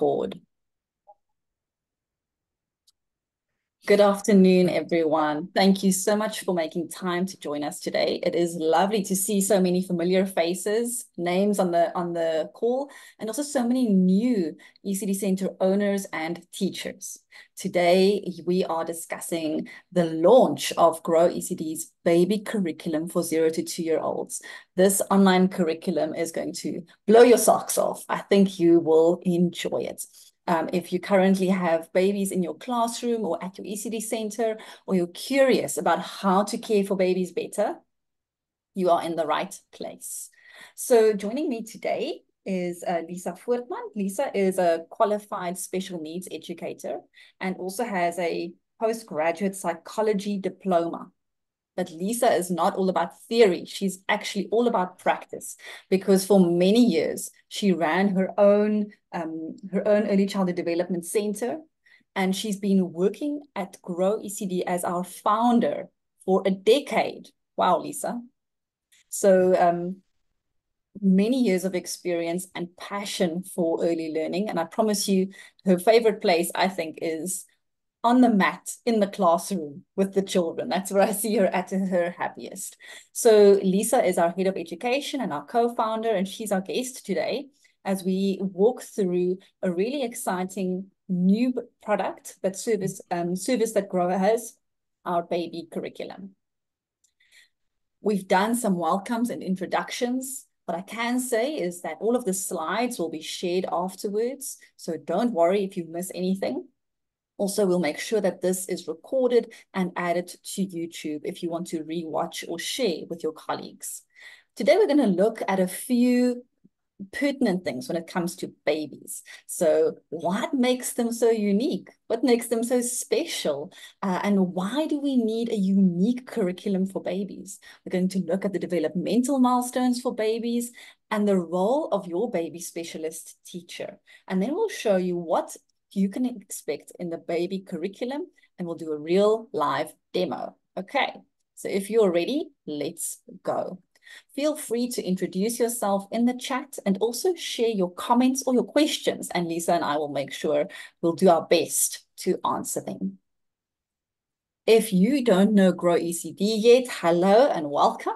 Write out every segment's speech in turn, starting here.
record. Good afternoon, everyone. Thank you so much for making time to join us today. It is lovely to see so many familiar faces, names on the call, and also so many new ECD Center owners and teachers. Today, we are discussing the launch of Grow ECD's baby curriculum for 0 to 2-year-olds. This online curriculum is going to blow your socks off. I think you will enjoy it. If you currently have babies in your classroom or at your ECD center, or you're curious about how to care for babies better, you are in the right place. So joining me today is Lisa Voortman. Lisa is a qualified special needs educator and also has a postgraduate psychology diploma. But Lisa is not all about theory. She's actually all about practice, because for many years, she ran her own early childhood development center, and she's been working at Grow ECD as our founder for a decade. Wow, Lisa. So many years of experience and passion for early learning. And I promise you, her favorite place, I think, is on the mat in the classroom with the children. That's where I see her at her happiest. So Lisa is our head of education and our co-founder, and she's our guest today as we walk through a really exciting new product that service that Grow has, our baby curriculum. We've done some welcomes and introductions. What I can say is that all of the slides will be shared afterwards, so don't worry if you miss anything. Also, we'll make sure that this is recorded and added to YouTube if you want to rewatch or share with your colleagues. Today, we're going to look at a few pertinent things when it comes to babies. So what makes them so unique? What makes them so special? And why do we need a unique curriculum for babies? We're going to look at the developmental milestones for babies and the role of your baby specialist teacher. And then we'll show you what you can expect in the baby curriculum, and we'll do a real live demo. Okay, so if you're ready, let's go. Feel free to introduce yourself in the chat and also share your comments or your questions, and Lisa and I will make sure we'll do our best to answer them. If you don't know Grow ECD yet, hello and welcome.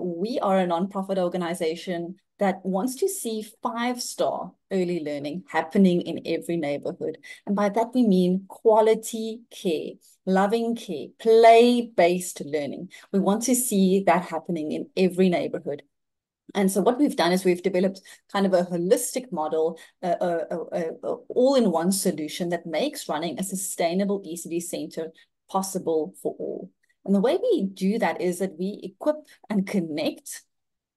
We are a nonprofit organization that wants to see 5-star early learning happening in every neighborhood. And by that, we mean quality care, loving care, play-based learning. We want to see that happening in every neighborhood. And so what we've done is we've developed kind of a holistic model, all-in-one solution that makes running a sustainable ECD center possible for all. And the way we do that is that we equip and connect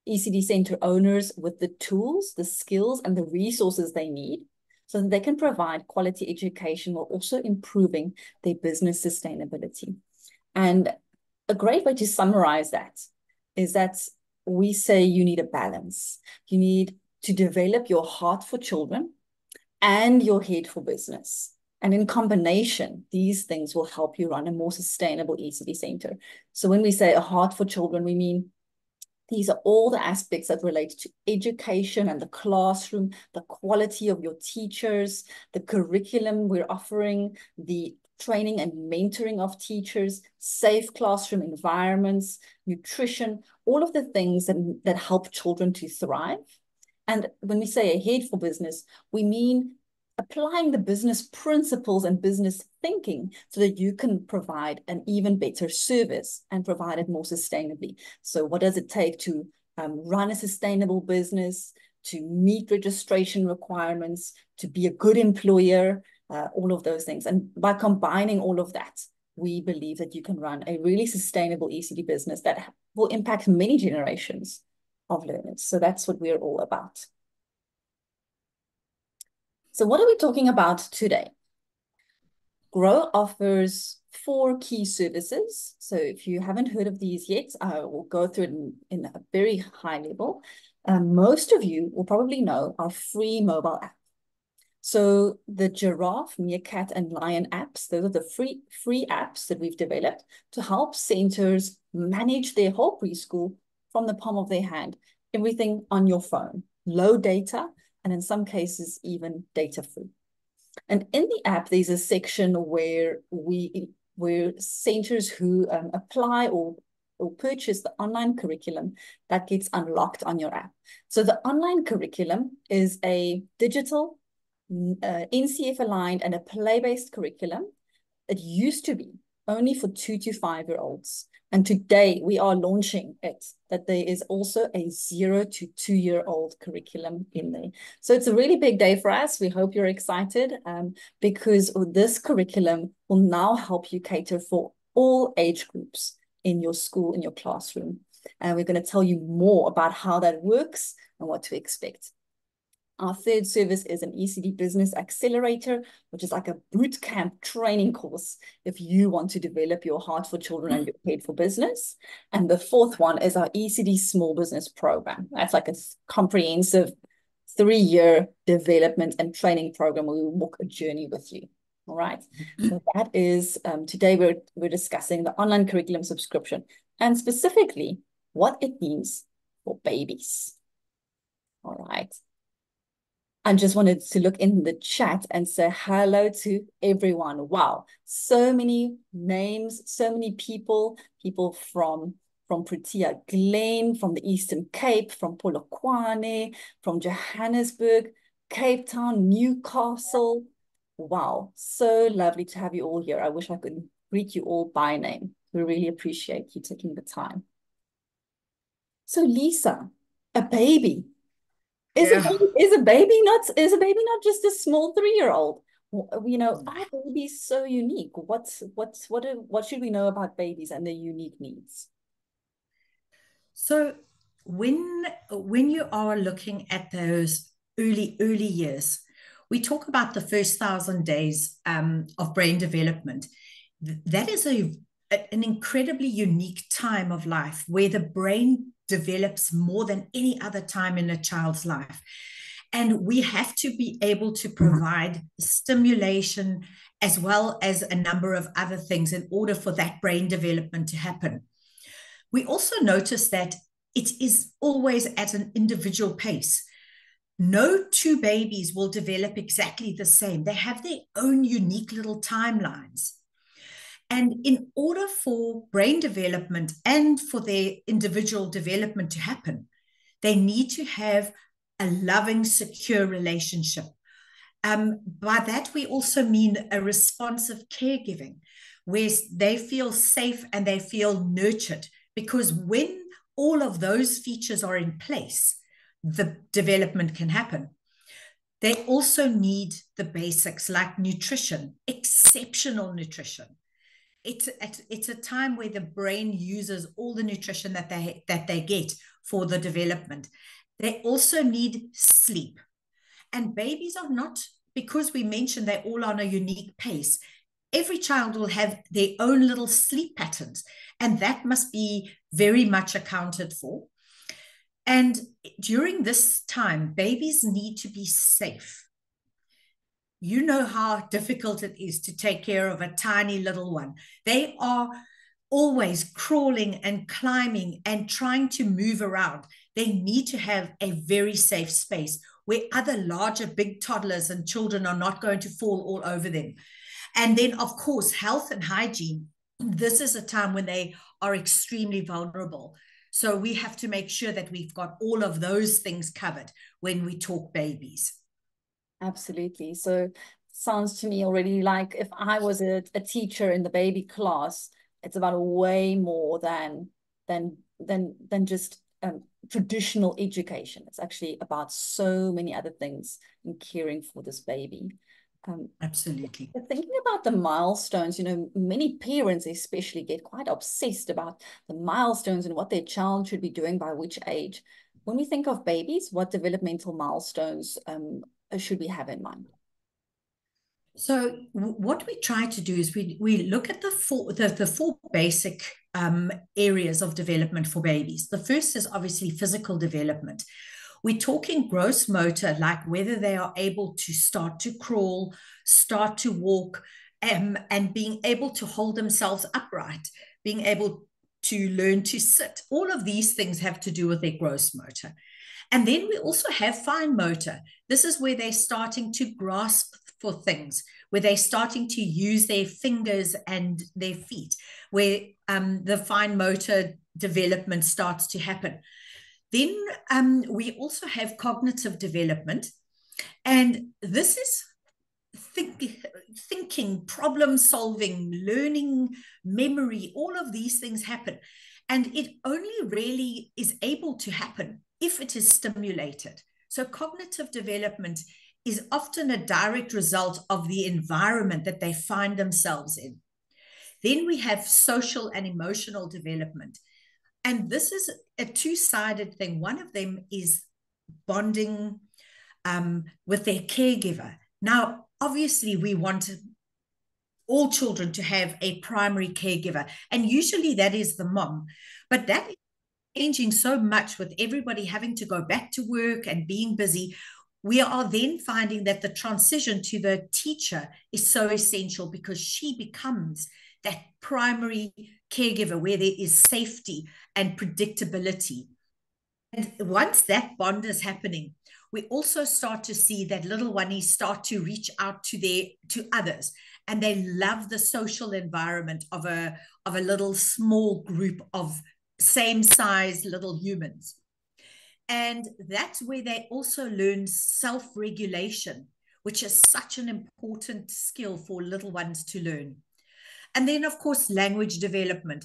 ECD center owners with the tools, the skills, and the resources they need so that they can provide quality education while also improving their business sustainability. And a great way to summarize that is that we say you need a balance. You need to develop your heart for children and your head for business. And in combination, these things will help you run a more sustainable ECD center. So when we say a heart for children, we mean these are all the aspects that relate to education and the classroom, the quality of your teachers, the curriculum we're offering, the training and mentoring of teachers, safe classroom environments, nutrition, all of the things that help children to thrive. And when we say ahead for business, we mean applying the business principles and business thinking so that you can provide an even better service and provide it more sustainably. So what does it take to run a sustainable business, to meet registration requirements, to be a good employer, all of those things. And by combining all of that, we believe that you can run a really sustainable ECD business that will impact many generations of learners. So that's what we're all about. So what are we talking about today? Grow offers 4 key services. So if you haven't heard of these yet, I will go through it in a very high level. Most of you will probably know our free mobile app. So the Giraffe, Meerkat, and Lion apps, those are the free apps that we've developed to help centers manage their whole preschool from the palm of their hand, everything on your phone, low data, and in some cases, even data free. And in the app, there's a section where centers who apply or purchase the online curriculum that gets unlocked on your app. So the online curriculum is a digital, NCF aligned and a play-based curriculum. It used to be only for 2 to 5-year-olds. And today we are launching it, that there is also a 0 to 2-year-old curriculum in there. So it's a really big day for us. We hope you're excited because this curriculum will now help you cater for all age groups in your school, in your classroom. And we're going to tell you more about how that works and what to expect. Our third service is an ECD Business Accelerator, which is like a boot camp training course if you want to develop your heart for children and your head for business. And the fourth one is our ECD Small Business Program. That's like a comprehensive 3-year development and training program where we will walk a journey with you. All right. So that is, today we're discussing the online curriculum subscription and specifically what it means for babies. All right. I just wanted to look in the chat and say hello to everyone. Wow, so many names, so many people from Protea Glen, from the Eastern Cape, from Polokwane, from Johannesburg, Cape Town, Newcastle. Wow, so lovely to have you all here. I wish I could greet you all by name. We really appreciate you taking the time. So Lisa, a baby. Is a baby not just a small 3-year-old? You know, are babies so unique? What should we know about babies and their unique needs? So when you are looking at those early years, we talk about the first 1,000 days of brain development. That is an incredibly unique time of life where the brain develops more than any other time in a child's life. And we have to be able to provide stimulation as well as a number of other things in order for that brain development to happen. We also notice that it is always at an individual pace. No two babies will develop exactly the same. They have their own unique little timelines. And in order for brain development and for their individual development to happen, they need to have a loving, secure relationship. By that, we also mean a responsive caregiving, where they feel safe and they feel nurtured. Because when all of those features are in place, the development can happen. They also need the basics like nutrition, exceptional nutrition. It's a time where the brain uses all the nutrition that they get for the development. They also need sleep. And babies are not, because we mentioned they're all on a unique pace, every child will have their own little sleep patterns, and that must be very much accounted for. And during this time, babies need to be safe. You know how difficult it is to take care of a tiny little one. They are always crawling and climbing and trying to move around. They need to have a very safe space where other larger, big toddlers and children are not going to fall all over them. And then, of course, health and hygiene. This is a time when they are extremely vulnerable. So we have to make sure that we've got all of those things covered when we talk babies. Absolutely. So sounds to me already like if I was a teacher in the baby class, it's about way more than just traditional education. It's actually about so many other things in caring for this baby. Absolutely. Thinking about the milestones, you know, many parents especially get quite obsessed about the milestones and what their child should be doing by which age. When we think of babies, what developmental milestones should we have in mind? So what we try to do is we look at the four basic areas of development for babies. The first is obviously physical development. We're talking gross motor, like whether they are able to start to crawl, start to walk, and being able to hold themselves upright, being able to learn to sit. All of these things have to do with their gross motor. And then we also have fine motor. This is where they're starting to grasp for things, where they're starting to use their fingers and their feet, where the fine motor development starts to happen. Then we also have cognitive development. And this is thinking, problem solving, learning, memory, all of these things happen. And it only really is able to happen if it is stimulated. So cognitive development is often a direct result of the environment that they find themselves in. Then we have social and emotional development. And this is a two-sided thing. One of them is bonding with their caregiver. Now, obviously, we want all children to have a primary caregiver, and usually that is the mom. But that is changing so much with everybody having to go back to work and being busy. We are then finding that the transition to the teacher is so essential because she becomes that primary caregiver where there is safety and predictability. And once that bond is happening, we also start to see that little one's start to reach out to others, and they love the social environment of a little small group of same size little humans. And that's where they also learn self-regulation, which is such an important skill for little ones to learn. And then, of course, language development.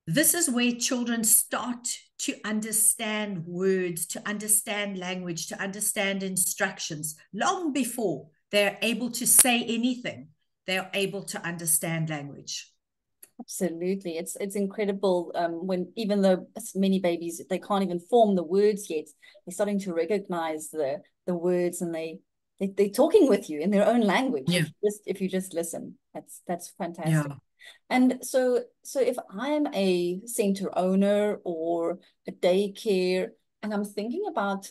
This is where children start to understand words, to understand language, to understand instructions. Long before they're able to say anything, they're able to understand language. Absolutely. It's incredible when, even though many babies, they can't even form the words yet, they're starting to recognize the words, and they're talking with you in their own language. Yeah. If you just listen. That's fantastic. Yeah. And so if I'm a center owner or a daycare, and I'm thinking about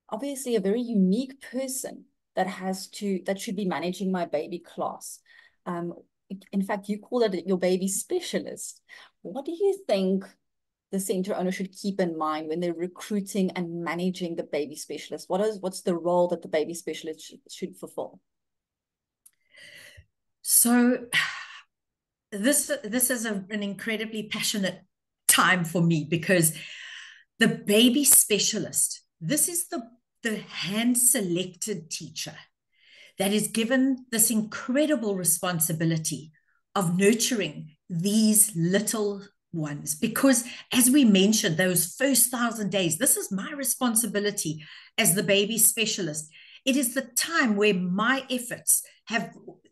obviously a very unique person that should be managing my baby class. In fact, you call it your baby specialist. What do you think the center owner should keep in mind when they're recruiting and managing the baby specialist? What's the role that the baby specialist should fulfill? So this is an incredibly passionate time for me, because the baby specialist, this is the hand-selected teacher that is given this incredible responsibility of nurturing these little ones. Because as we mentioned, those first 1,000 days, this is my responsibility as the baby specialist. It is the time where my efforts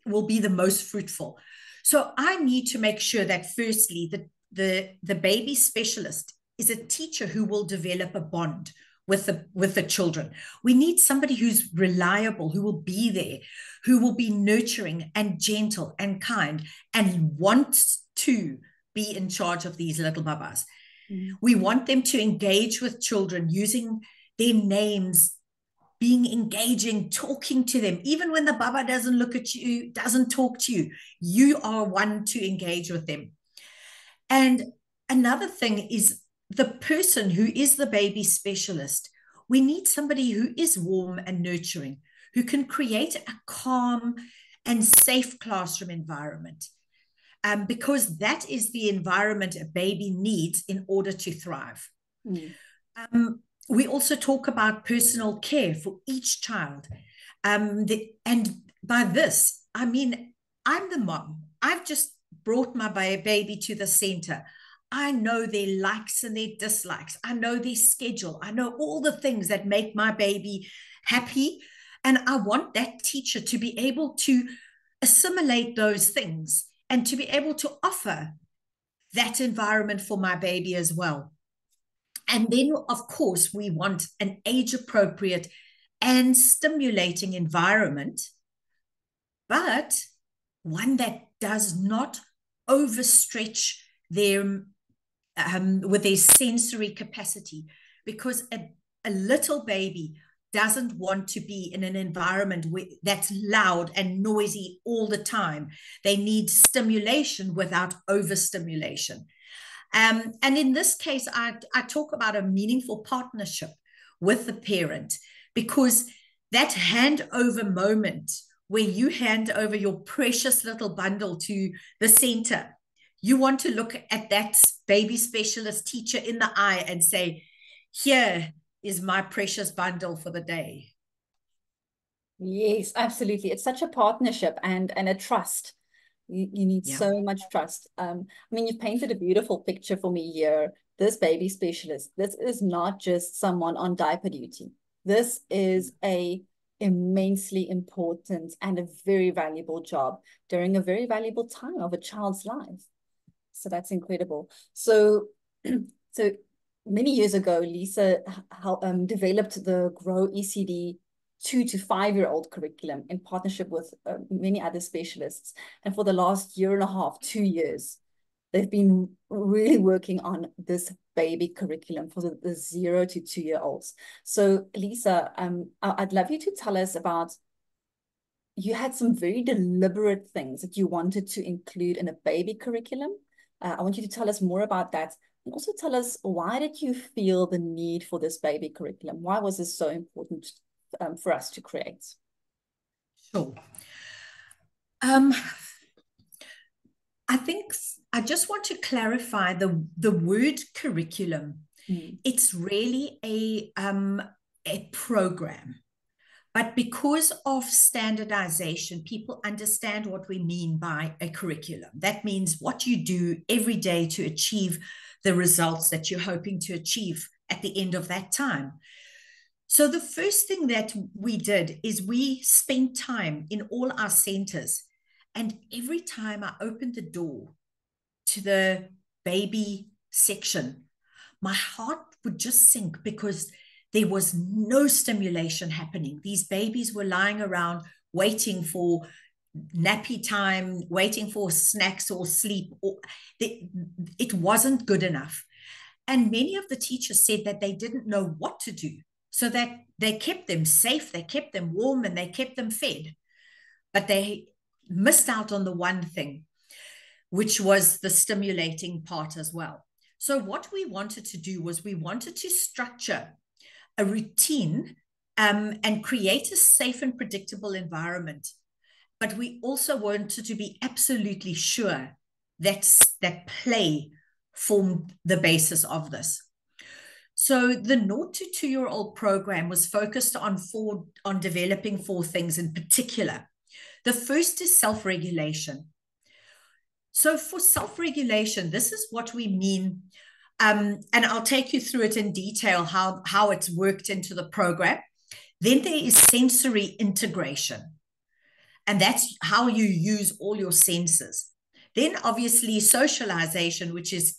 will be the most fruitful. So I need to make sure that firstly, the baby specialist is a teacher who will develop a bond with the children. We need somebody who's reliable, who will be there, who will be nurturing and gentle and kind and wants to be in charge of these little babas. We want them to engage with children using their names, being engaging, talking to them. Even when the baba doesn't look at you, doesn't talk to you, you are one to engage with them. And another thing is the person who is the baby specialist. We need somebody who is warm and nurturing, who can create a calm and safe classroom environment, because that is the environment a baby needs in order to thrive. We also talk about personal care for each child. And by this, I mean, I'm the mom. I've just brought my baby to the center. I know their likes and their dislikes. I know their schedule. I know all the things that make my baby happy. And I want that teacher to be able to assimilate those things and to be able to offer that environment for my baby as well. And then, of course, we want an age-appropriate and stimulating environment, but one that does not overstretch them with their sensory capacity, because a little baby doesn't want to be in an environment that's loud and noisy all the time. They need stimulation without overstimulation. And in this case, I talk about a meaningful partnership with the parent, because that handover moment where you hand over your precious little bundle to the center, you want to look at that baby specialist teacher in the eye and say, here is my precious bundle for the day. Yes, absolutely. It's such a partnership and a trust. You need Yeah. so much trust. I mean, you've painted a beautiful picture for me here. This baby specialist, this is not just someone on diaper duty. This is a immensely important and a very valuable job during a very valuable time of a child's life. So that's incredible. So, so many years ago, Lisa developed the Grow ECD 2 to 5 year old curriculum in partnership with many other specialists. And for the last year and a half, 2 years, they've been really working on this baby curriculum for the 0 to 2 year olds. So Lisa, I'd love you to tell us about, you had some very deliberate things that you wanted to include in a baby curriculum. I want you to tell us more about that, and also tell us, why did you feel the need for this baby curriculum? Why was this so important for us to create? Sure. I think I just want to clarify the word curriculum. It's really a program. But because of standardization, people understand what we mean by a curriculum. That means what you do every day to achieve the results that you're hoping to achieve at the end of that time. So the first thing that we did is we spent time in all our centers. And every time I opened the door to the baby section, my heart would just sink, because there was no stimulation happening. These babies were lying around waiting for nappy time, waiting for snacks or sleep. It wasn't good enough. And many of the teachers said that they didn't know what to do, so that they kept them safe, they kept them warm, and they kept them fed. But they missed out on the one thing, which was the stimulating part as well. So what we wanted to do was we wanted to structure a routine and create a safe and predictable environment. But we also wanted to be absolutely sure that play formed the basis of this. So the 0 to 2 year old program was focused on developing 4 things in particular. The first is self-regulation. So for self-regulation, this is what we mean. And I'll take you through it in detail, how it's worked into the program. Then there is sensory integration, and that's how you use all your senses. Then obviously socialization, which is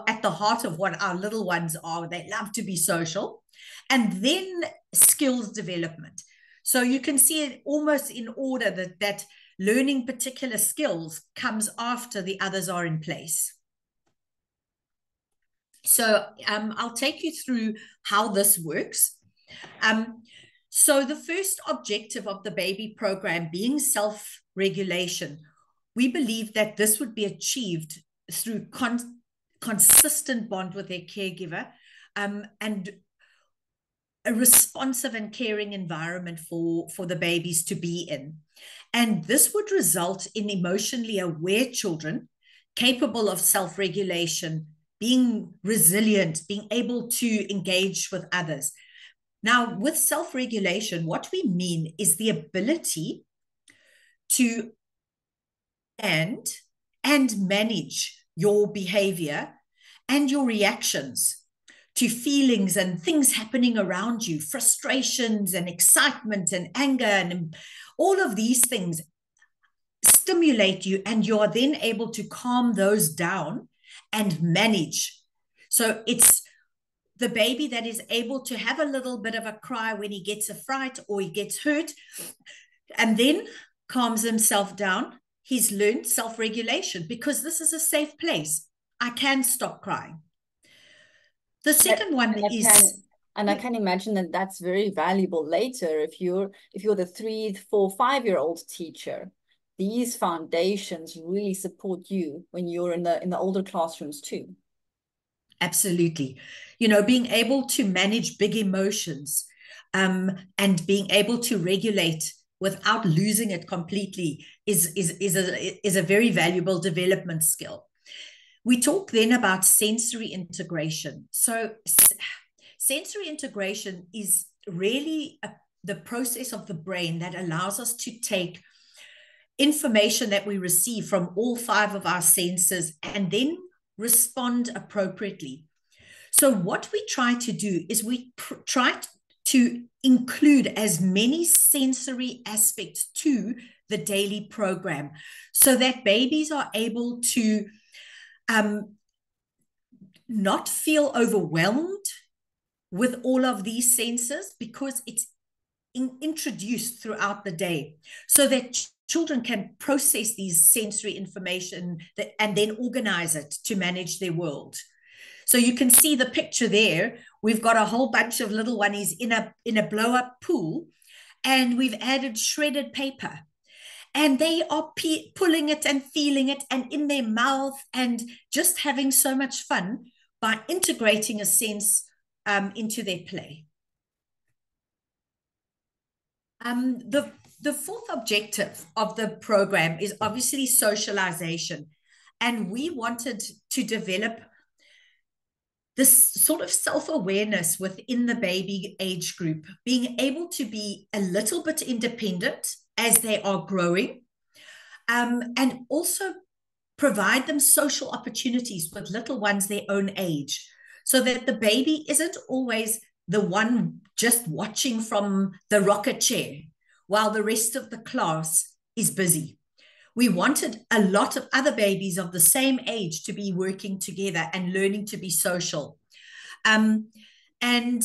at the heart of what our little ones are. They love to be social. And then skills development. So you can see it almost in order that learning particular skills comes after the others are in place. So I'll take you through how this works. So the first objective of the baby program being self-regulation, we believe that this would be achieved through consistent bond with their caregiver, and a responsive and caring environment for the babies to be in. And this would result in emotionally aware children capable of self-regulation, being resilient, being able to engage with others. Now, with self-regulation, what we mean is the ability to and manage your behavior and your reactions to feelings and things happening around you, frustrations and excitement and anger, and all of these things stimulate you, and you are then able to calm those down and manage. So it's the baby that is able to have a little bit of a cry when he gets a fright or he gets hurt, and then calms himself down. He's learned self-regulation because this is a safe place. I can stop crying. The second one is... And I can imagine that that's very valuable later if you're the 3, 4, 5-year-old teacher. These foundations really support you when you're in the older classrooms too. Absolutely. You know, being able to manage big emotions, and being able to regulate without losing it completely is a very valuable development skill. We talk then about sensory integration. So sensory integration is really the process of the brain that allows us to take information that we receive from all five of our senses and then respond appropriately. So, what we try to do is we try to include as many sensory aspects to the daily program so that babies are able to not feel overwhelmed with all of these senses, because it's introduced throughout the day so that children can process these sensory information and then organize it to manage their world. So you can see the picture there. We've got a whole bunch of little oneys in a blow up pool, and we've added shredded paper, and they are pulling it and feeling it and in their mouth and just having so much fun by integrating a sense into their play. The fourth objective of the program is obviously socialization. And we wanted to develop this sort of self-awareness within the baby age group, being able to be a little bit independent as they are growing, and also provide them social opportunities with little ones their own age, so that the baby isn't always the one just watching from the rocker chair while the rest of the class is busy. We wanted a lot of other babies of the same age to be working together and learning to be social. And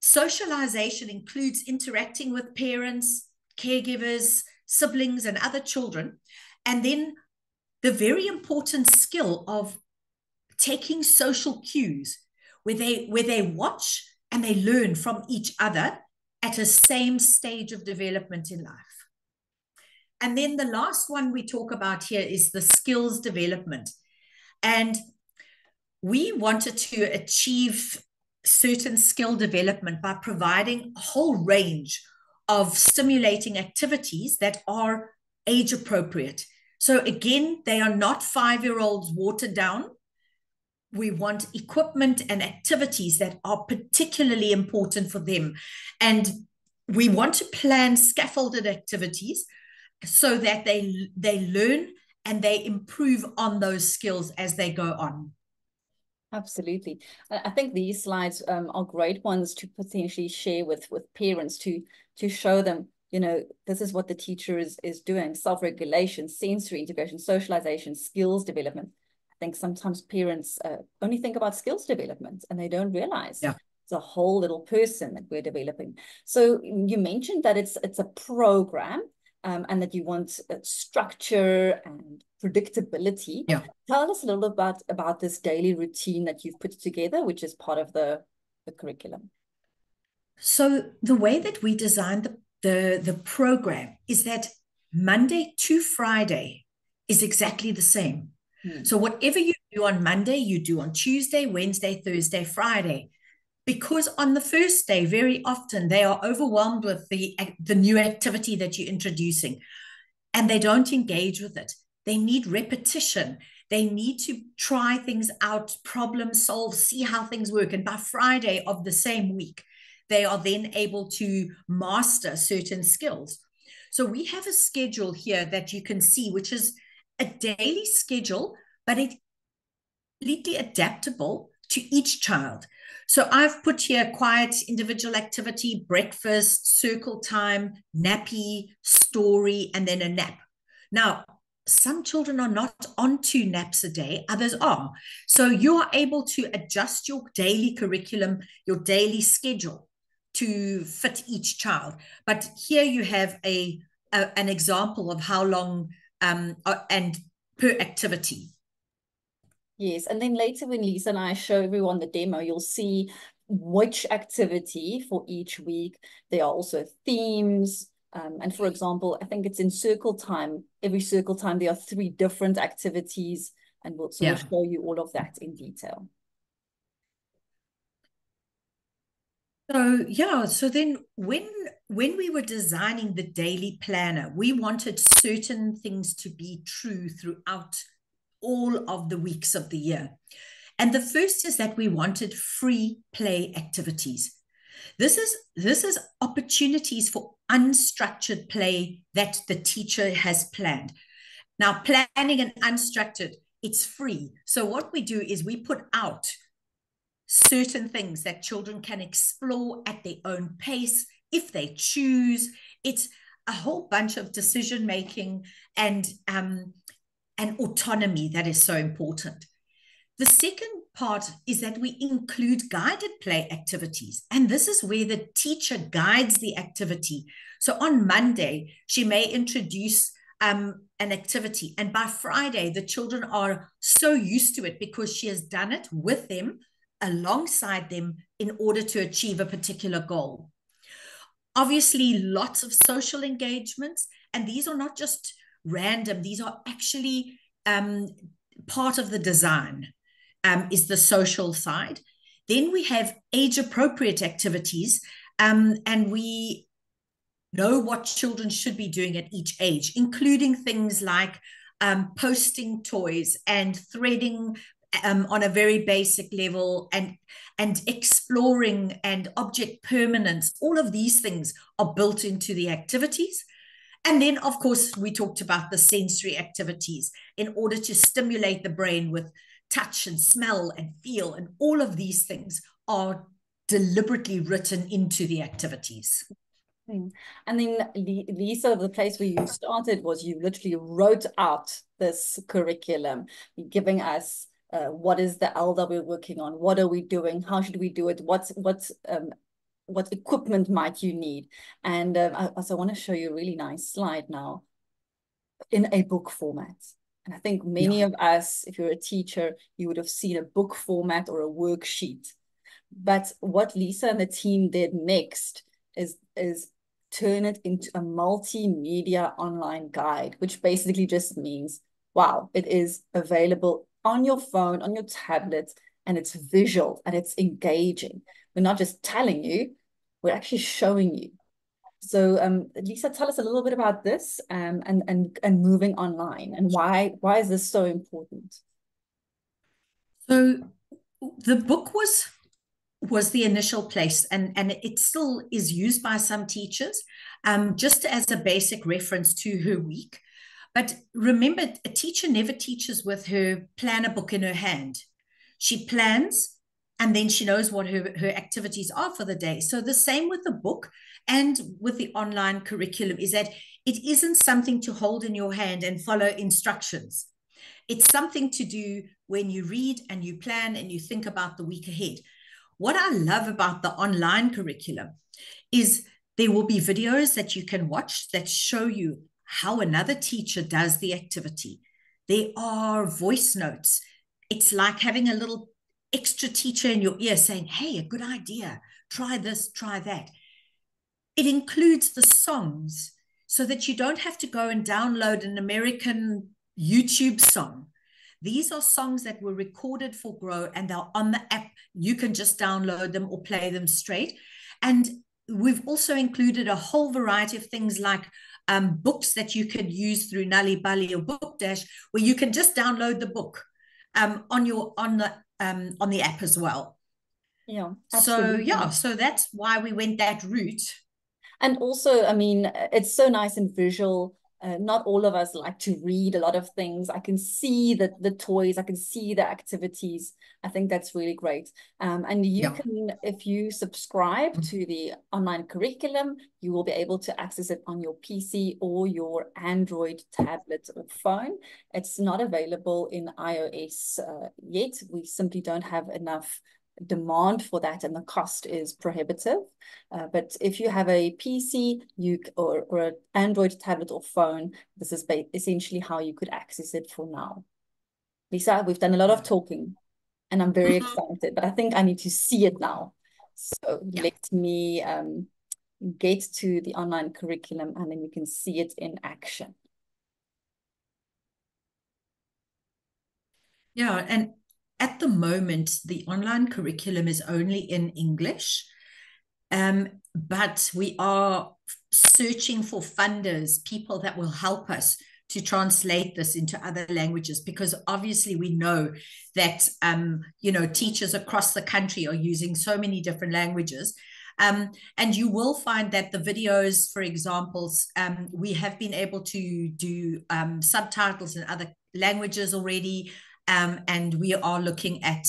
socialization includes interacting with parents, caregivers, siblings, and other children. And then the very important skill of taking social cues where they watch and they learn from each other at a same stage of development in life. And then the last one we talk about here is the skills development. And we wanted to achieve certain skill development by providing a whole range of stimulating activities that are age appropriate. So again, they are not 5-year-olds watered down. We want equipment and activities that are particularly important for them. And we want to plan scaffolded activities so that they learn and they improve on those skills as they go on. Absolutely. I think these slides are great ones to potentially share with parents to show them, you know, this is what the teacher is doing: self-regulation, sensory integration, socialization, skills development. I think sometimes parents only think about skills development and they don't realize it's a whole little person that we're developing. So you mentioned that it's a program, and that you want structure and predictability. Yeah. Tell us a little about this daily routine that you've put together, which is part of the curriculum. So the way that we designed the program is that Monday to Friday is exactly the same. So whatever you do on Monday, you do on Tuesday, Wednesday, Thursday, Friday. Because on the first day, very often they are overwhelmed with the new activity that you're introducing, and they don't engage with it. They need repetition. They need to try things out, problem solve, see how things work. And by Friday of the same week, they are then able to master certain skills. So we have a schedule here that you can see, which is a daily schedule, but it's completely adaptable to each child. So I've put here quiet individual activity, breakfast, circle time, nappy, story, and then a nap. Now, some children are not on 2 naps a day, others are. So you are able to adjust your daily curriculum, your daily schedule to fit each child. But here you have an example of how long and per activity. Yes, and then later when Lisa and I show everyone the demo, you'll see which activity for each week. There are also themes. And for example, I think it's in circle time. Every circle time, there are 3 different activities, and we'll sort of show you all of that in detail. So yeah, so then when we were designing the daily planner, we wanted certain things to be true throughout all of the weeks of the year. And the first is that we wanted free play activities. This is opportunities for unstructured play that the teacher has planned. Now, planning and unstructured, it's free. So what we do is we put out certain things that children can explore at their own pace if they choose. It's a whole bunch of decision making and autonomy that is so important. The second part is that we include guided play activities. And this is where the teacher guides the activity. So on Monday, she may introduce an activity. And by Friday, the children are so used to it because she has done it with them, alongside them, in order to achieve a particular goal. Obviously, lots of social engagements. And these are not just random, these are actually part of the design. Is the social side. Then we have age appropriate activities, and we know what children should be doing at each age, including things like posting toys and threading on a very basic level, and exploring and object permanence. All of these things are built into the activities. And then, of course, we talked about the sensory activities in order to stimulate the brain with touch and smell and feel. And all of these things are deliberately written into the activities. And then, Lisa, the place where you started was you literally wrote out this curriculum, giving us what is the L that we're working on, what are we doing, how should we do it, what equipment might you need. And I also want to show you a really nice slide now in a book format. And I think many of us, if you're a teacher, you would have seen a book format or a worksheet. But what Lisa and the team did next is turn it into a multimedia online guide, which basically just means, wow, it is available on your phone, on your tablet, and it's visual and it's engaging. We're not just telling you, we're actually showing you. So Lisa, tell us a little bit about this and moving online, and why is this so important? So the book was the initial place, and it still is used by some teachers, just as a basic reference to her week. But remember, a teacher never teaches with her planner book in her hand. She plans, and then she knows what her activities are for the day. So the same with the book and with the online curriculum is that it isn't something to hold in your hand and follow instructions. It's something to do when you read and you plan and you think about the week ahead. What I love about the online curriculum is there will be videos that you can watch that show you how another teacher does the activity. There are voice notes. It's like having a little extra teacher in your ear saying, hey, a good idea. Try this, try that. It includes the songs so that you don't have to go and download an American YouTube song. These are songs that were recorded for Grow, and they're on the app. You can just download them or play them straight. And we've also included a whole variety of things like books that you could use through Nalibali or Book Dash, where you can just download the book on the app as well. Yeah, So absolutely. yeah, so that's why we went that route. And also, I mean, it's so nice and visual. Not all of us like to read a lot of things. I can see the toys, I can see the activities. I think that's really great. And you Yeah. can, if you subscribe to the online curriculum, you will be able to access it on your PC or your Android tablet or phone. It's not available in iOS yet. We simply don't have enough demand for that, and the cost is prohibitive. But if you have a PC or an Android tablet or phone, this is essentially how you could access it for now. Lisa, we've done a lot of talking and I'm very excited, but I think I need to see it now. So Yeah. let me get to the online curriculum and then you can see it in action. Yeah, and at the moment, the online curriculum is only in English. But we are searching for funders, people that will help us to translate this into other languages, because obviously we know that teachers across the country are using so many different languages. And you will find that the videos, for example, we have been able to do subtitles in other languages already, and we are looking at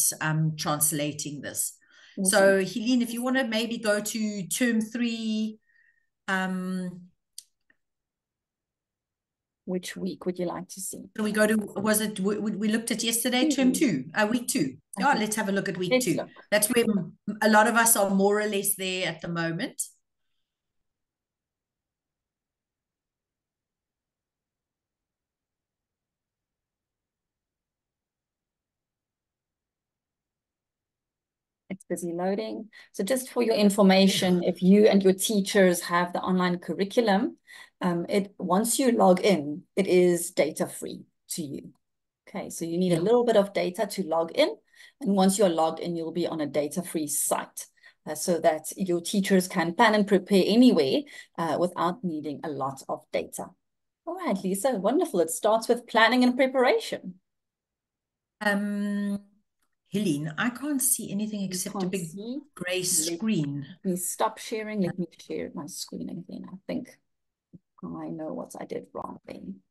translating this. Awesome. So, Helene, if you want to maybe go to term 3. Which week would you like to see? We go to, was it, we looked at yesterday, term 2, week 2. Oh, let's have a look at week 2. That's where a lot of us are more or less there at the moment. It's busy loading. So just for your information, if you and your teachers have the online curriculum, once you log in, it is data free to you. Okay, so you need a little bit of data to log in. And once you're logged in, you'll be on a data-free site so that your teachers can plan and prepare anyway without needing a lot of data. All right, Lisa, wonderful. It starts with planning and preparation. Helene, I can't see anything except a big gray screen. Let me stop sharing. Let me share my screen again. I think I know what I did wrong then.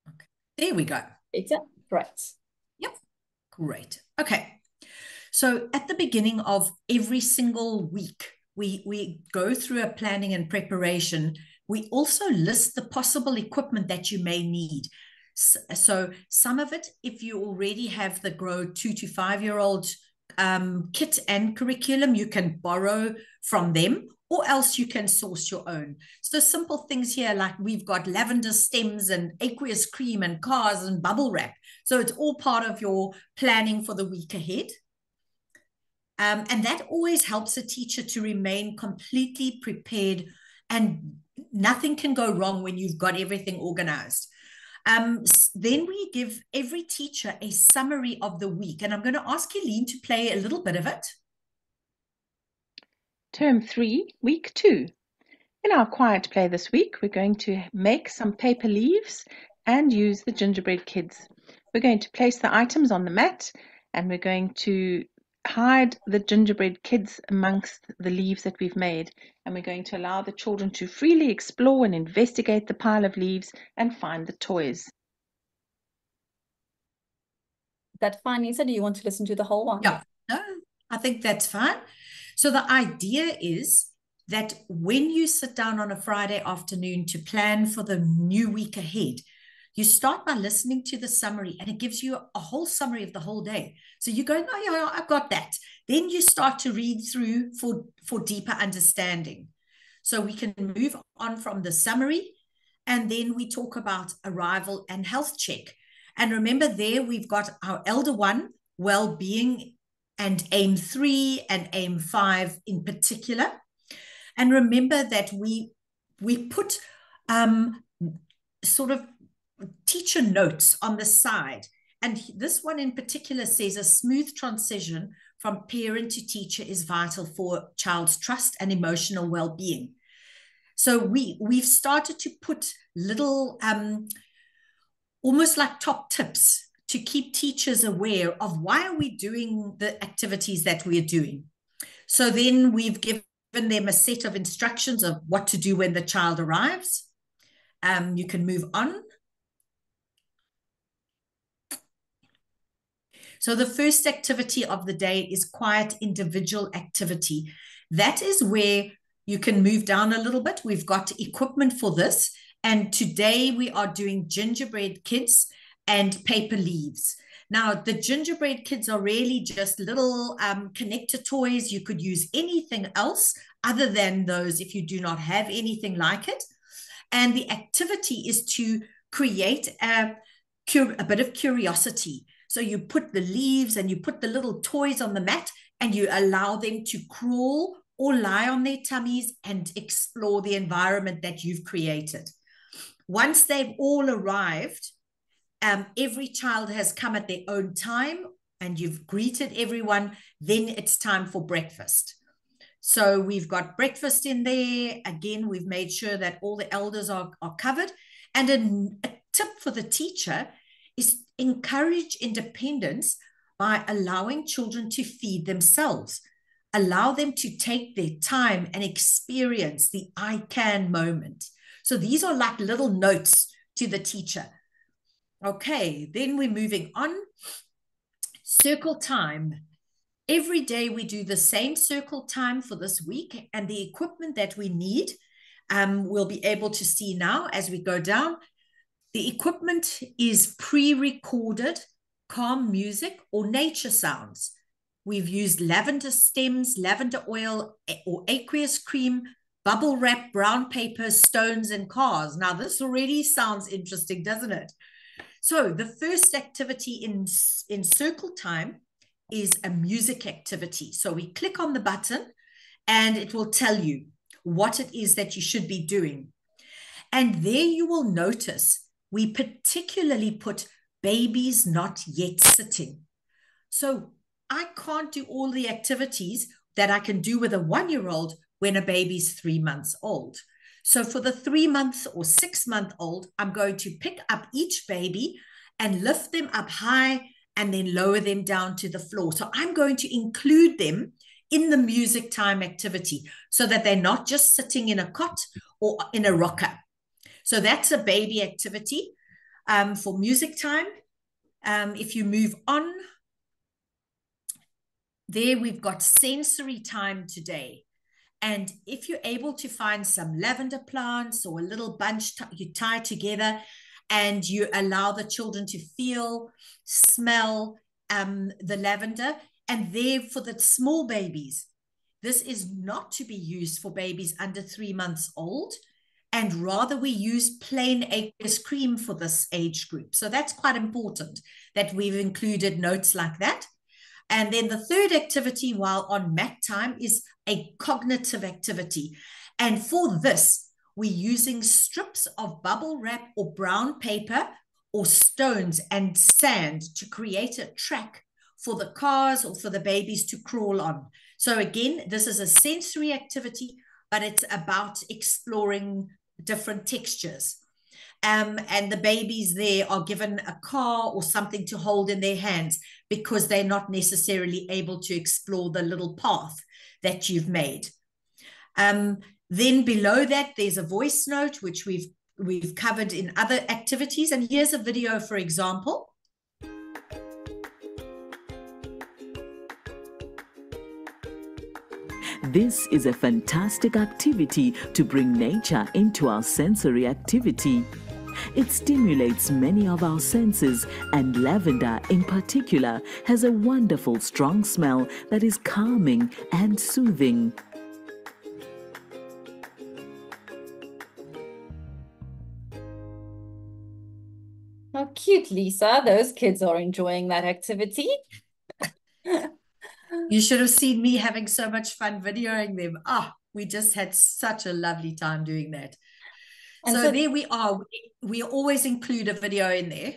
Okay. There we go. It's right. Yep. Great. Okay. So at the beginning of every single week, we go through a planning and preparation. We also list the possible equipment that you may need. So some of it, if you already have the Grow 2 to 5-year-old kit and curriculum, you can borrow from them, or else you can source your own. So simple things here, like we've got lavender stems and aqueous cream and cars and bubble wrap. So it's all part of your planning for the week ahead. And that always helps a teacher to remain completely prepared, and nothing can go wrong when you've got everything organized. Then we give every teacher a summary of the week, and I'm going to ask Helene to play a little bit of it. Term 3, week 2. In our quiet play this week, we're going to make some paper leaves and use the gingerbread kids. We're going to place the items on the mat, and we're going to hide the gingerbread kids amongst the leaves that we've made, and we're going to allow the children to freely explore and investigate the pile of leaves and find the toys. Is that fine, Lisa? Do you want to listen to the whole one? Yeah, no, I think that's fine. So the idea is that when you sit down on a Friday afternoon to plan for the new week ahead, you start by listening to the summary, and it gives you a whole summary of the whole day. So you're going, oh, yeah, I've got that. Then you start to read through for deeper understanding. So we can move on from the summary, and then we talk about arrival and health check. And remember, there we've got our Elder 1, well-being, and aim 3 and aim 5 in particular. And remember that we put sort of teacher notes on the side. And this one in particular says a smooth transition from parent to teacher is vital for child's trust and emotional well-being. So we've started to put little almost like top tips to keep teachers aware of why are we doing the activities that we're doing. So then we've given them a set of instructions of what to do when the child arrives. You can move on. So the first activity of the day is quiet individual activity. That is where you can move down a little bit. We've got equipment for this. And today we are doing gingerbread kids and paper leaves. Now, the gingerbread kids are really just little connector toys. You could use anything else other than those if you do not have anything like it. And the activity is to create a bit of curiosity. So you put the leaves and you put the little toys on the mat, and you allow them to crawl or lie on their tummies and explore the environment that you've created. Once they've all arrived, every child has come at their own time and you've greeted everyone, then it's time for breakfast. So we've got breakfast in there. Again, we've made sure that all the elders are covered. And a tip for the teacher is encourage independence by allowing children to feed themselves. Allow them to take their time and experience the I can moment. So these are like little notes to the teacher. Okay, then we're moving on. Circle time. Every day we do the same circle time for this week, and the equipment that we need, we'll be able to see now as we go down. The equipment is pre-recorded calm music or nature sounds. We've used lavender stems, lavender oil, or aqueous cream, bubble wrap, brown paper, stones, and cars. Now, this already sounds interesting, doesn't it? So the first activity in circle time is a music activity. So we click on the button and it will tell you what it is that you should be doing. And there you will notice we particularly put babies not yet sitting. So I can't do all the activities that I can do with a 1-year-old when a baby's 3 months old. So for the 3-month or 6-month-old, I'm going to pick up each baby and lift them up high and then lower them down to the floor. So I'm going to include them in the music time activity so that they're not just sitting in a cot or in a rocker. So that's a baby activity for music time. If you move on, there we've got sensory time today. And if you're able to find some lavender plants or a little bunch you tie together and you allow the children to feel, smell the lavender. And there for the small babies, this is not to be used for babies under 3 months old. And rather we use plain aqueous cream for this age group. So that's quite important that we've included notes like that. And then the third activity while on mat time is a cognitive activity. And for this, we're using strips of bubble wrap or brown paper or stones and sand to create a track for the cars or for the babies to crawl on. So again, this is a sensory activity, but it's about exploring different textures. And the babies there are given a car or something to hold in their hands because they're not necessarily able to explore the little path that you've made. Then below that, there's a voice note, which we've covered in other activities. And here's a video, for example. This is a fantastic activity to bring nature into our sensory activity. It stimulates many of our senses, and lavender in particular has a wonderful strong smell that is calming and soothing. How cute, Lisa. Those kids are enjoying that activity. You should have seen me having so much fun videoing them. We just had such a lovely time doing that. And so there we are. We always include a video in there.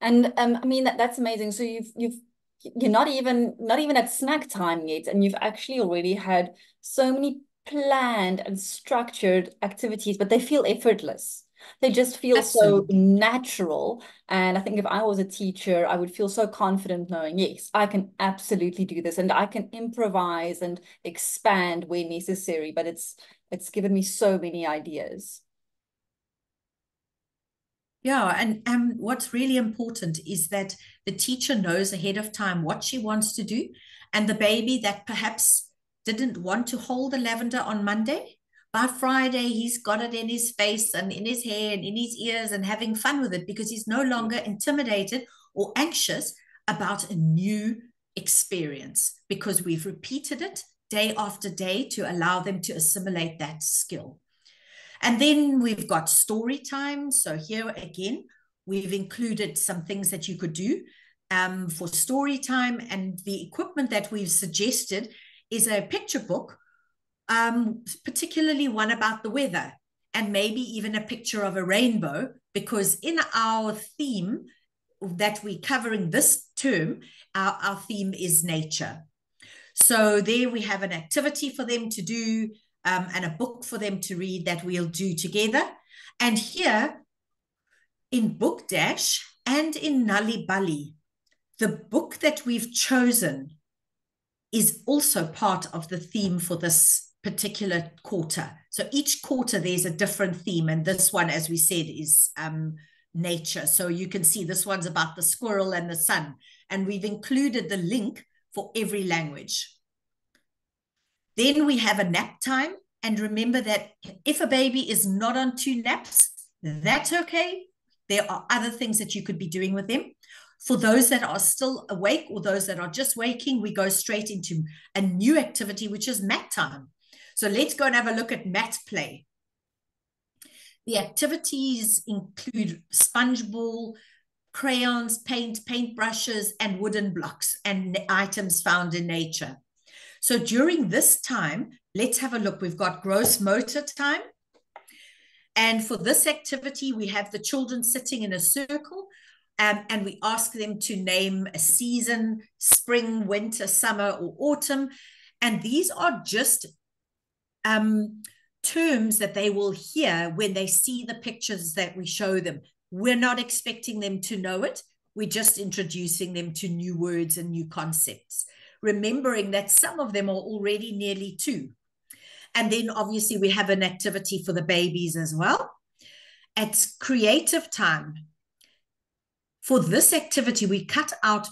And I mean that's amazing. So you're not even at snack time yet, and you've actually already had so many planned and structured activities, but they feel effortless. They just feel Absolutely. So natural. And I think if I was a teacher, I would feel so confident knowing, yes, I can absolutely do this and I can improvise and expand where necessary. But it's given me so many ideas. Yeah, and what's really important is that the teacher knows ahead of time what she wants to do. And the baby that perhaps didn't want to hold the lavender on Monday, by Friday, he's got it in his face and in his hair and in his ears and having fun with it because he's no longer intimidated or anxious about a new experience because we've repeated it day after day to allow them to assimilate that skill. And then we've got story time. So here again, we've included some things that you could do for story time. And the equipment that we've suggested is a picture book, particularly one about the weather, and maybe even a picture of a rainbow, because in our theme that we're covering this term, our theme is nature. So there we have an activity for them to do and a book for them to read that we'll do together. And here in Book Dash and in Nali Bali, the book that we've chosen is also part of the theme for this particular quarter. So each quarter there's a different theme, and this one, as we said, is nature. So you can see this one's about the squirrel and the sun, and we've included the link for every language. Then we have a nap time, and remember that if a baby is not on 2 naps, that's okay. There are other things that you could be doing with them. For those that are still awake or those that are just waking, we go straight into a new activity, which is mat time. So let's go and have a look at mat play. The activities include sponge ball, crayons, paint brushes, and wooden blocks and items found in nature. So during this time, let's have a look. We've got gross motor time. And for this activity, we have the children sitting in a circle, and we ask them to name a season: spring, winter, summer, or autumn. And these are just terms that they will hear when they see the pictures that we show them. We're not expecting them to know it. We're just introducing them to new words and new concepts, remembering that some of them are already nearly 2. And then obviously we have an activity for the babies as well. At creative time, for this activity, we cut out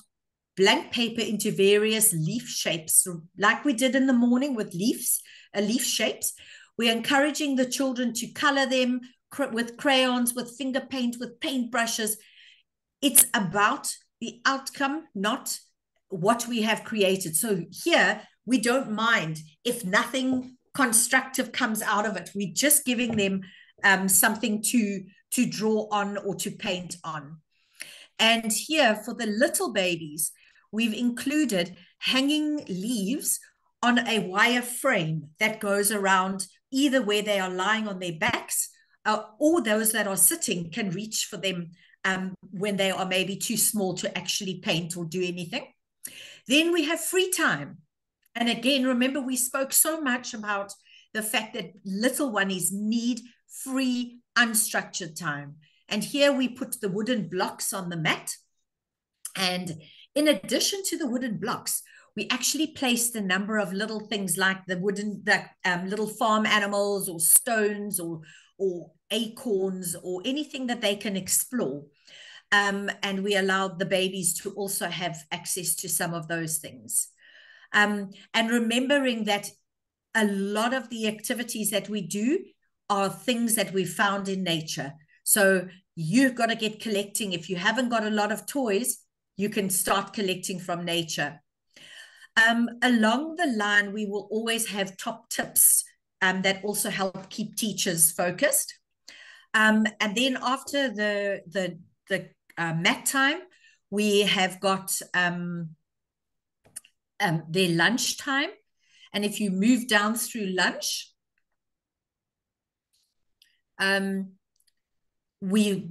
blank paper into various leaf shapes, like we did in the morning with leaf shapes. We're encouraging the children to color them with crayons, with finger paint, with paintbrushes. It's about the outcome, not what we have created. So here, we don't mind if nothing constructive comes out of it. We're just giving them something to draw on or to paint on. And here for the little babies, we've included hanging leaves on a wire frame that goes around either where they are lying on their backs or those that are sitting can reach for them when they are maybe too small to actually paint or do anything. Then we have free time. And again, remember, we spoke so much about the fact that little ones need free, unstructured time. And here we put the wooden blocks on the mat. And in addition to the wooden blocks, we actually placed a number of little things like the little farm animals or stones or acorns or anything that they can explore. And we allowed the babies to also have access to some of those things. And remembering that a lot of the activities that we do are things that we found in nature. So you've got to get collecting. If you haven't got a lot of toys, you can start collecting from nature. Along the line, we will always have top tips that also help keep teachers focused. And then after the mat time, we have got their lunch time. And if you move down through lunch, we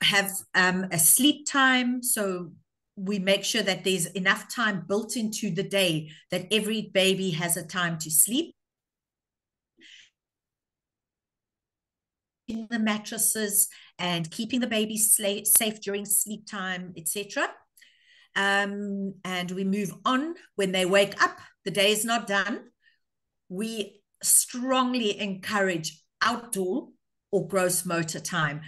have a sleep time. So we make sure that there's enough time built into the day that every baby has a time to sleep. In the mattresses and keeping the baby safe during sleep time, etc. And we move on. When they wake up, the day is not done. We strongly encourage outdoor or gross motor time.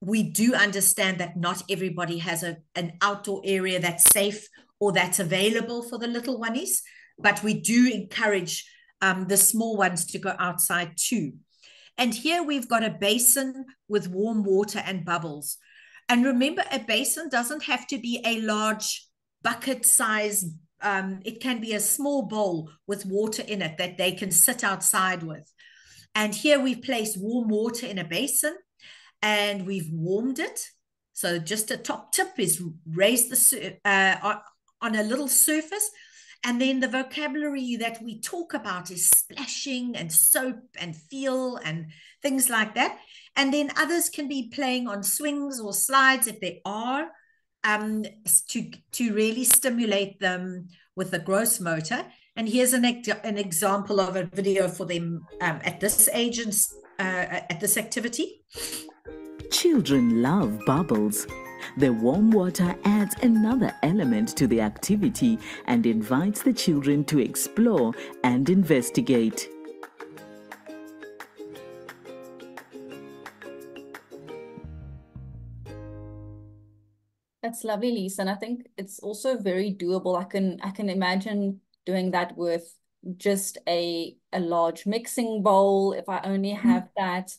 We do understand that not everybody has an outdoor area that's safe or that's available for the little ones, but we do encourage the small ones to go outside too. And here we've got a basin with warm water and bubbles. And remember, a basin doesn't have to be a large bucket size. It can be a small bowl with water in it that they can sit outside with. And here we've placed warm water in a basin and we've warmed it. So just a top tip is raise the on a little surface. And then the vocabulary that we talk about is splashing and soap and feel and things like that. And then others can be playing on swings or slides if they are, to really stimulate them with the gross motor. And here's an example of a video for them at this age and at this activity. Children love bubbles. The warm water adds another element to the activity and invites the children to explore and investigate. That's lovely, Lisa. And I think it's also very doable. I can imagine doing that with just a large mixing bowl if I only have that,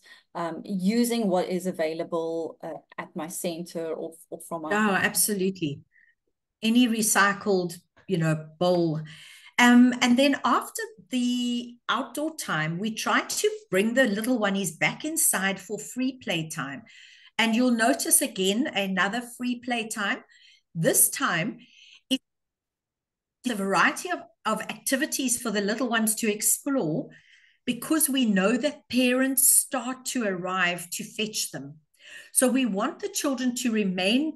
using what is available at my center or from my home. Absolutely. Any recycled, bowl. And then after the outdoor time, we try to bring the little oneies back inside for free play time. And you'll notice again another free play time. This time, it's a variety of activities for the little ones to explore, because we know that parents start to arrive to fetch them. So we want the children to remain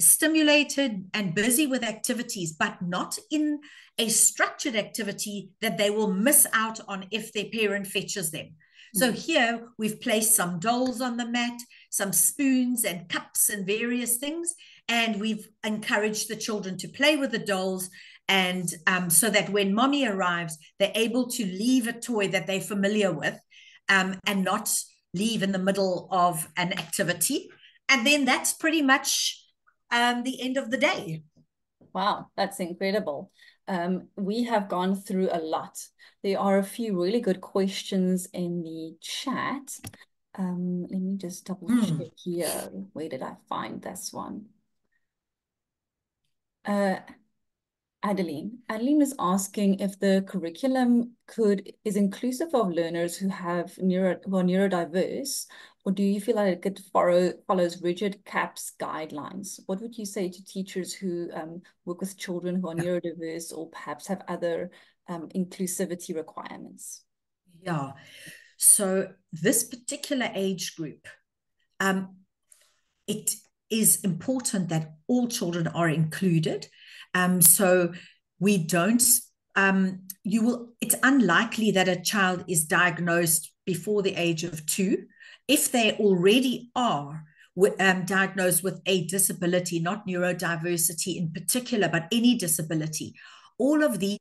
stimulated and busy with activities, but not in a structured activity that they will miss out on if their parent fetches them. So here we've placed some dolls on the mat, some spoons and cups and various things, and we've encouraged the children to play with the dolls, and so that when mommy arrives, they're able to leave a toy that they're familiar with, and not leave in the middle of an activity. And then that's pretty much the end of the day. Wow, that's incredible. We have gone through a lot. There are a few really good questions in the chat. Let me just double check here. Where did I find this one? Adeline is asking if the curriculum is inclusive of learners who are neurodiverse, or do you feel like it follows rigid CAPS guidelines? What would you say to teachers who work with children who are neurodiverse or perhaps have other inclusivity requirements? Yeah, so this particular age group, it is important that all children are included. So we don't, it's unlikely that a child is diagnosed before the age of 2. If they already are diagnosed with a disability, not neurodiversity in particular, but any disability, all of these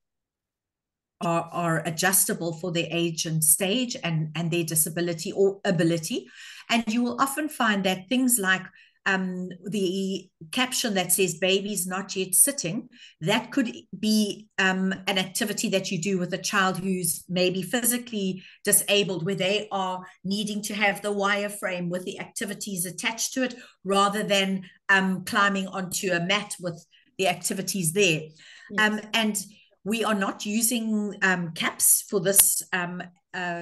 are adjustable for their age and stage and their disability or ability. And you will often find that things like the caption that says baby's not yet sitting, that could be an activity that you do with a child who's maybe physically disabled, where they are needing to have the wireframe with the activities attached to it, rather than climbing onto a mat with the activities there. Yes. And we are not using CAPS for this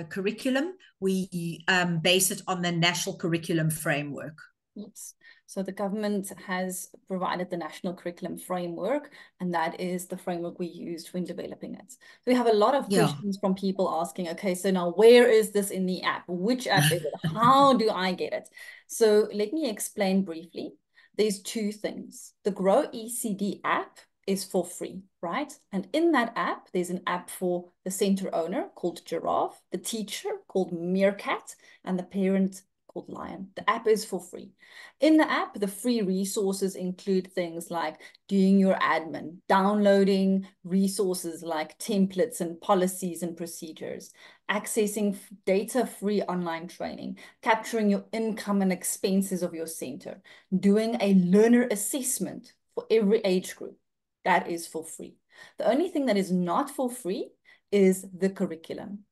curriculum. We base it on the National Curriculum Framework. Yes. So the government has provided the National Curriculum Framework, and that is the framework we used when developing it. So we have a lot of questions from people asking, okay, so now where is this in the app? Which app is it? How do I get it? So let me explain briefly. There's 2 things. The Grow ECD app is for free, right? And in that app, there's an app for the center owner called Giraffe, the teacher called Meerkat, and the parent called Lion. The app is for free. In the app, the free resources include things like doing your admin, downloading resources like templates and policies and procedures, accessing data-free online training, capturing your income and expenses of your center, doing a learner assessment for every age group. That is for free. The only thing that is not for free is the curriculum.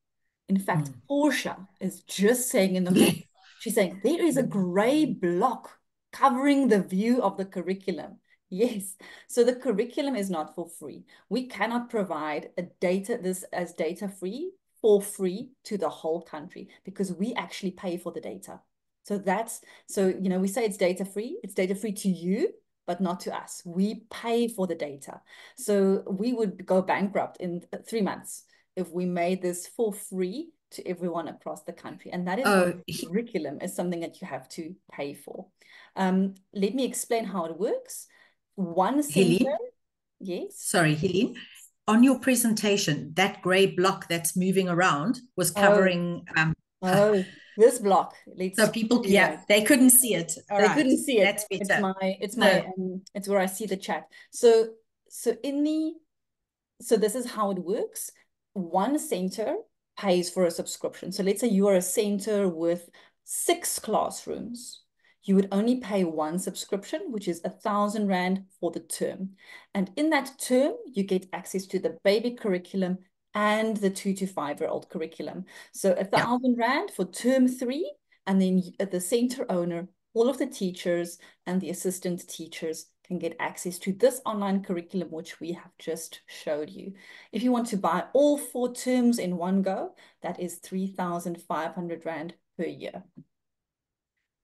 In fact, Portia is just saying in the book, she's saying there is a gray block covering the view of the curriculum. Yes, so the curriculum is not for free. We cannot provide this as data free for free to the whole country, because we actually pay for the data. So we say it's data free to you, but not to us. We pay for the data. So we would go bankrupt in 3 months if we made this for free to everyone across the country. And that is curriculum is something that you have to pay for. Let me explain how it works. One center. Helene? Yes. Sorry, Helene. on your presentation, that gray block that's moving around was covering. Oh, this block. So people, yeah, they couldn't see it. All they right. couldn't see it. That's better. It's where I see the chat. So this is how it works. One center pays for a subscription. So let's say you are a center with 6 classrooms. You would only pay one subscription, which is 1,000 Rand for the term. And in that term, you get access to the baby curriculum and the 2 to 5-year-old curriculum. So 1,000 Rand for term 3, and then the center owner, all of the teachers and the assistant teachers can get access to this online curriculum, which we have just showed you. If you want to buy all 4 terms in one go, that is 3,500 Rand per year.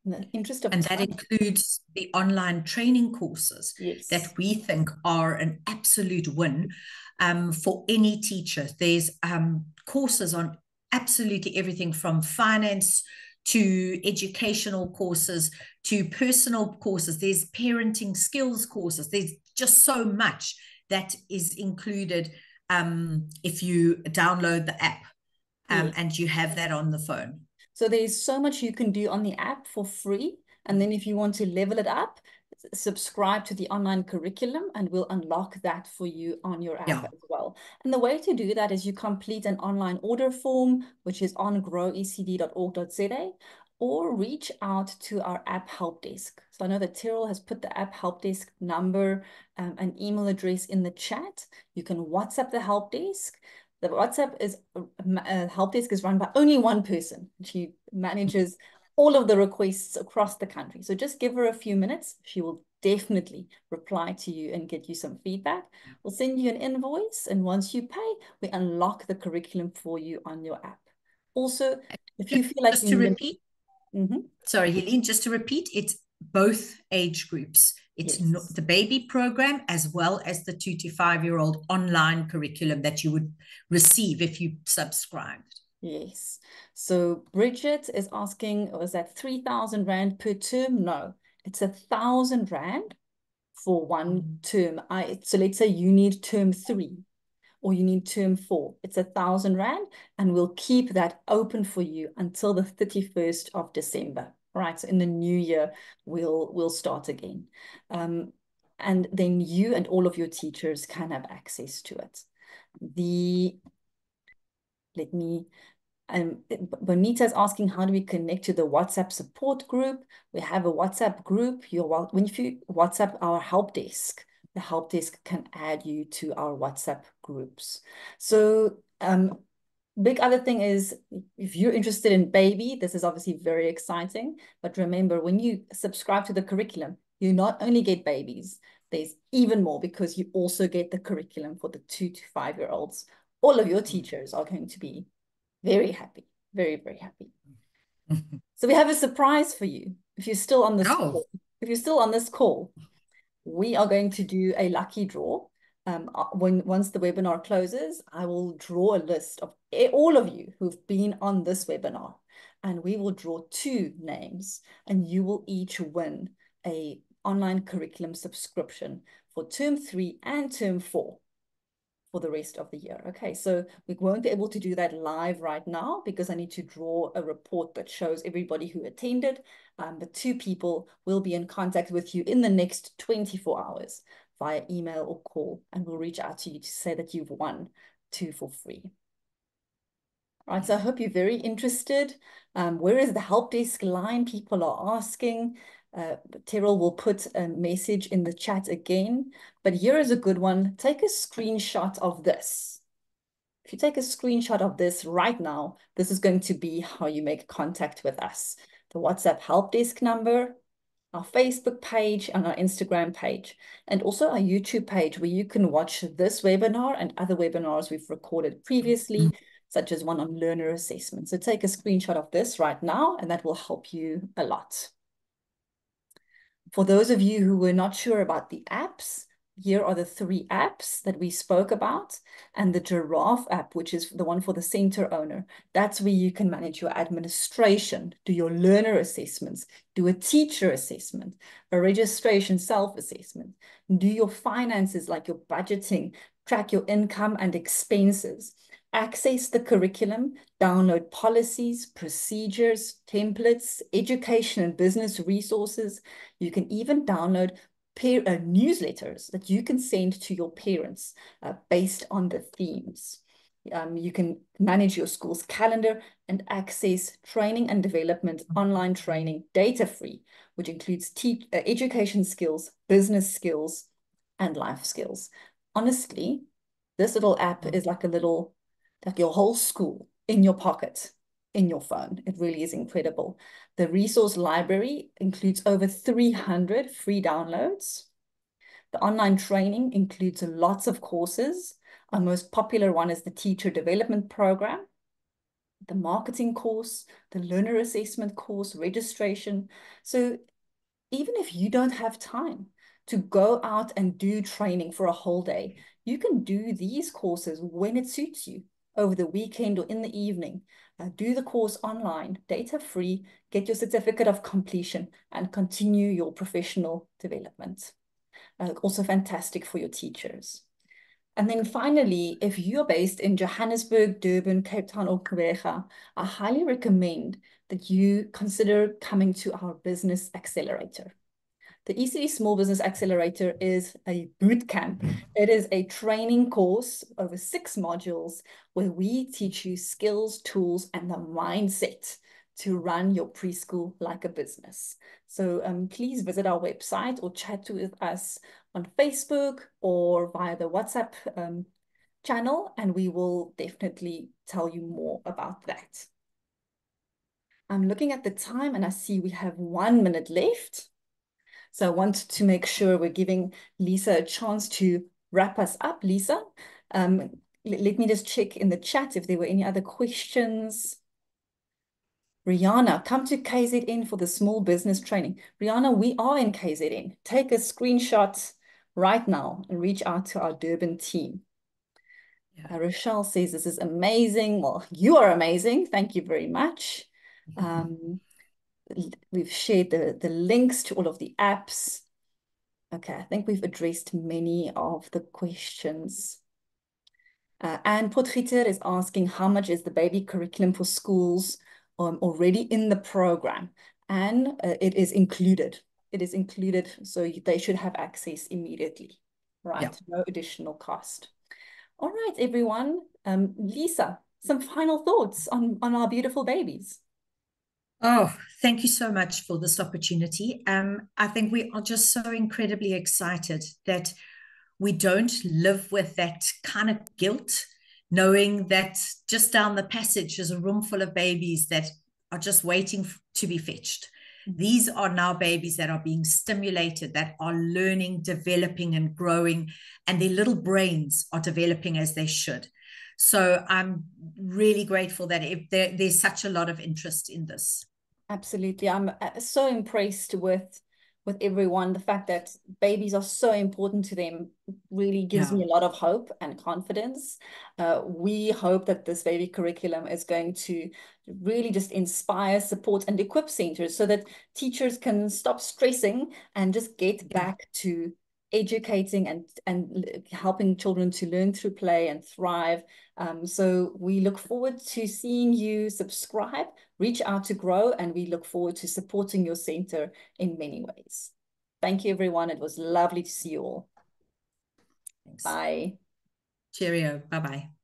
In the interest of and time. that includes the online training courses that we think are an absolute win for any teacher. There's courses on absolutely everything from finance to educational courses to personal courses. There's parenting skills courses. There's just so much that is included if you download the app and you have that on the phone. So there's so much you can do on the app for free. And then if you want to level it up, subscribe to the online curriculum and we'll unlock that for you on your app as well. And the way to do that is you complete an online order form, which is on growecd.org.za, or reach out to our app help desk. So I know that Terrell has put the app help desk number and email address in the chat. You can WhatsApp the help desk. The WhatsApp help desk is run by only one person. She manages all of the requests across the country. So just give her a few minutes. She will definitely reply to you and get you some feedback. We'll send you an invoice. And once you pay, we unlock the curriculum for you on your app. Also, if you feel like... Just to repeat, sorry, Helene, just to repeat, it's both age groups. It's not the baby program as well as the 2 to 5-year-old online curriculum that you would receive if you subscribed. Yes. So Bridget is asking, was that 3,000 Rand per term? No, it's 1,000 Rand for one term. So let's say you need term 3 or you need term 4. It's 1,000 Rand and we'll keep that open for you until the 31st of December. Right, so in the new year, we'll start again. And then you and all of your teachers can have access to it. Bonita is asking, how do we connect to the WhatsApp support group? We have a WhatsApp group. When you WhatsApp our help desk, the help desk can add you to our WhatsApp groups. So, big other thing is, if you're interested in baby, this is obviously very exciting. But remember, when you subscribe to the curriculum, you not only get babies, there's even more because you also get the curriculum for the 2 to 5-year-olds. All of your teachers are going to be very happy, very, very happy. So we have a surprise for you. If you're still on this call, we are going to do a lucky draw. Once the webinar closes, I will draw a list of all of you who've been on this webinar, and we will draw 2 names, and you will each win a online curriculum subscription for term 3 and term 4 for the rest of the year. Okay, so we won't be able to do that live right now because I need to draw a report that shows everybody who attended, but 2 people will be in contact with you in the next 24 hours via email or call, and we'll reach out to you to say that you've won 2 for free. All right, so I hope you're very interested. Where is the help desk line? People are asking. Terrell will put a message in the chat again, but here is a good one. Take a screenshot of this. If you take a screenshot of this right now, this is going to be how you make contact with us. The WhatsApp help desk number, our Facebook page, and our Instagram page, and also our YouTube page where you can watch this webinar and other webinars we've recorded previously, such as one on learner assessment. So take a screenshot of this right now, and that will help you a lot. For those of you who were not sure about the apps, here are the 3 apps that we spoke about, and the Giraffe app, which is the one for the center owner. That's where you can manage your administration, do your learner assessments, do a teacher assessment, a registration self-assessment, do your finances like your budgeting, track your income and expenses, access the curriculum, download policies, procedures, templates, education and business resources. You can even download newsletters that you can send to your parents based on the themes. You can manage your school's calendar and access training and development, online training, data-free, which includes education skills, business skills, and life skills. Honestly, this little app is like your whole school in your pocket, in your phone. It really is incredible. The resource library includes over 300 free downloads. The online training includes lots of courses. Our most popular one is the Teacher Development Program, the marketing course, the learner assessment course, registration. So even if you don't have time to go out and do training for a whole day, you can do these courses when it suits you, over the weekend or in the evening. Do the course online, data-free, get your certificate of completion, and continue your professional development. Also fantastic for your teachers. And then finally, if you're based in Johannesburg, Durban, Cape Town, or Gqeberha, I highly recommend that you consider coming to our Business Accelerator. The ECD Small Business Accelerator is a boot camp. It is a training course over 6 modules where we teach you skills, tools, and the mindset to run your preschool like a business. So please visit our website or chat with us on Facebook or via the WhatsApp channel, and we will definitely tell you more about that. I'm looking at the time and I see we have 1 minute left. So I want to make sure we're giving Lisa a chance to wrap us up. Lisa, let me just check in the chat if there were any other questions. Rihanna, come to KZN for the small business training. Rihanna, we are in KZN. Take a screenshot right now and reach out to our Durban team. Yeah. Rochelle says this is amazing. Well, you are amazing. Thank you very much. We've shared the links to all of the apps. Okay, I think we've addressed many of the questions. Anne Potgieter is asking how much is the baby curriculum for schools already in the program? And it is included. It is included, so they should have access immediately, right? Yeah. No additional cost. All right, everyone. Lisa, some final thoughts on our beautiful babies. Oh, thank you so much for this opportunity. I think we are just so incredibly excited that we don't live with that kind of guilt, knowing that just down the passage is a room full of babies that are just waiting to be fetched. These are now babies that are being stimulated, that are learning, developing, and growing, and their little brains are developing as they should. So I'm really grateful that there's such a lot of interest in this. Absolutely. I'm so impressed with everyone. The fact that babies are so important to them really gives me a lot of hope and confidence. We hope that this baby curriculum is going to really just inspire, support, and equip centers so that teachers can stop stressing and just get back to educating and helping children to learn through play and thrive. So we look forward to seeing you subscribe, reach out to grow, and we look forward to supporting your center in many ways. Thank you, everyone. It was lovely to see you all. Thanks. Bye. Cheerio. Bye-bye.